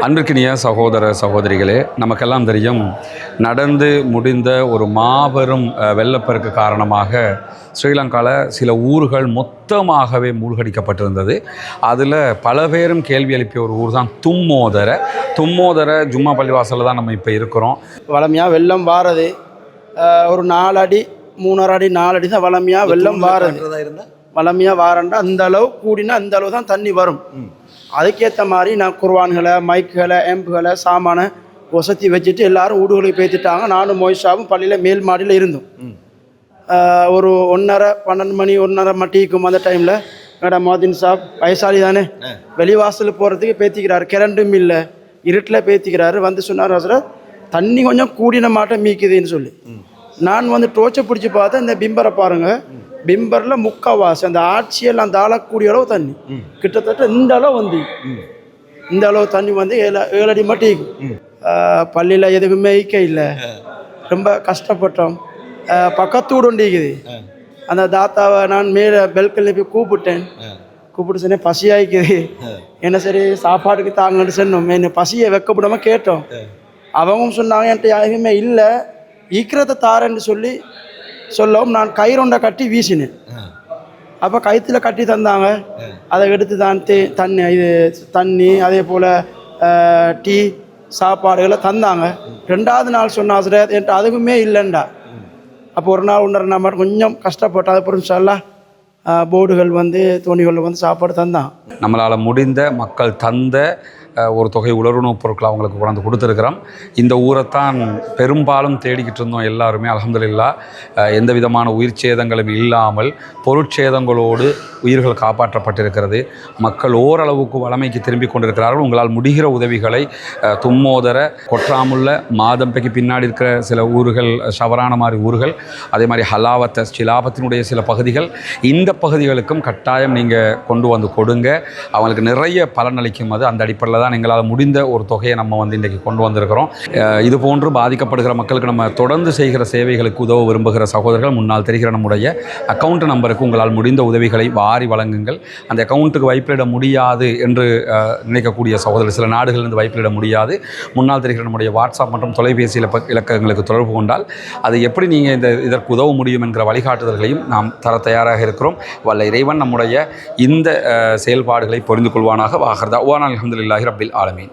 அன்பிற்கினிய சகோதர சகோதரிகளே, நமக்கெல்லாம் தெரியும், நடந்து முடிந்த ஒரு மாபெரும் வெள்ளப்பெருக்கு காரணமாக ஸ்ரீலங்காவில் சில ஊர்கள் மொத்தமாகவே மூழ்கடிக்கப்பட்டிருந்தது. அதில் பல பேரும் கேள்வி எழுப்பிய ஒரு ஊர் தான் தும்மோதர ஜும்மா பள்ளிவாசலில் தான் நம்ம இப்போ இருக்கிறோம். வளமையாக வெள்ளம் வாரது ஒரு 4 அடி 3.5 அடி 4 அடி தான் வளமையாக வெள்ளம் வாரது. வளமையாக வாரண்டா அந்த அளவு கூடினா அந்த அளவு தான் தண்ணி வரும். அதுக்கேற்ற மாதிரி நான் குர்வான்களை, மைக்குகளை, ஆம்புகளை, சாமான வசதி வச்சுட்டு எல்லாரும் வீடுகளுக்கு பேத்துட்டாங்க. நானும் மொய்ஷாவும் பள்ளியில் மேல் மாடியில் இருந்தோம். ஒரு 1:30 12 மணி 1:30 மட்டிக்கும் அந்த டைமில் மேடம் மோதின் சாப் வயசாளி தானே, வெளிவாசல் போகிறதுக்கு பேத்திக்கிறாரு. கரண்டும் இல்லை, இருட்டில் பேத்திக்கிறாரு. வந்து சொன்னார், ஹஸ்ரத் தண்ணி கொஞ்சம் கூடின மாட்டம் மீக்குதுன்னு சொல்லி. நான் வந்து டோர்ச்சை பிடிச்சி பார்த்தேன். இந்த பிம்பரை பாருங்கள், பிம்பரில் முக்கால்வாசி அந்த ஆட்சியெல்லாம் தாழக்கூடிய அளவு தண்ணி, கிட்டத்தட்ட இந்த அளவு வந்து இந்த அளவு தண்ணி வந்து 7 அடி மட்டும். பள்ளியில் எதுக்குமே ஈக்க இல்லை, ரொம்ப கஷ்டப்பட்டோம். பக்கத்து வீடு ஒண்டிக்குது. அந்த தாத்தாவை நான் மேலே பெல்கல்ல போய் கூப்பிட்டு சொன்னேன், பசியாயிக்குது என்ன, சரி சாப்பாட்டுக்கு தாங்கன்னு சொன்னோம். என்ன பசியை வைக்கப்படாமல் கேட்டோம். அவங்க சொன்னாங்க, என்கிட்ட யாருமே இல்லை, ஈக்கிறத தாரன்னு சொல்லவும் நான் கயிறுண்டை கட்டி வீசினேன். அப்போ கயிற்றுல கட்டி தந்தாங்க. அதை எடுத்து தான் தண்ணி அதே போல் டீ சாப்பாடுகளை தந்தாங்க. 2வது நாள் சொன்ன ஹஸ்ரத் என்கிட்ட அதுக்குமே இல்லைண்டா. அப்போ ஒரு நாள் 1.5 நாள் மட்டும் கொஞ்சம் கஷ்டப்பட்டேன். அதுக்கப்புறம் இன்ஷாஅல்லாஹ் போர்டுகள் வந்து தோணிகளில் வந்து சாப்பாடு தந்தான். நம்மளால் முடிந்த மக்கள் தந்த ஒரு தொகை உணவுப் பொருட்களை அவங்களுக்கு கொண்டாந்து கொடுத்துருக்குறோம். இந்த ஊரைத்தான் பெரும்பாலும் தேடிக்கிட்டு இருந்தோம் எல்லாருமே. அல்ஹம்துலில்லாஹ் எந்த விதமான உயிர் சேதங்களும் இல்லாமல் பொருட்சேதங்களோடு உயிர்கள் காப்பாற்றப்பட்டிருக்கிறது. மக்கள் ஓரளவுக்கு வளமைக்கு திரும்பி கொண்டிருக்கிறார்கள். உங்களால் முடிகிற உதவிகளை தும்மோதர, கொற்றாமுள்ள, மாதம்பைக்கு பின்னாடி இருக்கிற சில ஊர்கள், ஷவரான மாதிரி ஊர்கள், அதே மாதிரி ஹலாவத்த, சிலாபத்தினுடைய சில பகுதிகள், இந்த பகுதிகளுக்கும் கட்டாயம் நீங்கள் கொண்டு வந்து கொடுங்க. அவங்களுக்கு நிறைய பலனளிக்கும். அது அந்த அடிப்படையில் தான் எங்களால் முடிந்த ஒரு தொகையை நம்ம வந்து இன்றைக்கி கொண்டு வந்திருக்கிறோம். இது போன்று பாதிக்கப்படுகிற மக்களுக்கு நம்ம தொடர்ந்து செய்கிற சேவைகளுக்கு உதவ விரும்புகிற சகோதரர்கள் முன்னால் தெரிகிற நம்முடைய அக்கௌண்ட் நம்பருக்கு உங்களால் முடிந்த உதவிகளை வாரி வழங்குங்கள். அந்த அக்கௌண்ட்டுக்கு வைப்பிலிட முடியாது என்று நினைக்கக்கூடிய சகோதரர், சில நாடுகளிலிருந்து வைப்பிலிட முடியாது, முன்னால் தெரிகிற நம்முடைய வாட்ஸ்அப் மற்றும் தொலைபேசி இலக்கங்களுக்கு தொடர்பு கொண்டால் அது எப்படி நீங்கள் இதற்கு உதவ முடியும் என்கிற வழிகாட்டுதல்களையும் நாம் தர தயாராக இருக்கிறோம். வல்ல இறைவன் நம்முடைய இந்த செயல்பாடுகளை புரிந்து கொள்வானாக. வாஹர் தஅவானா அல்ஹம்துலில்லாஹி ரப்பில் ஆலமீன்.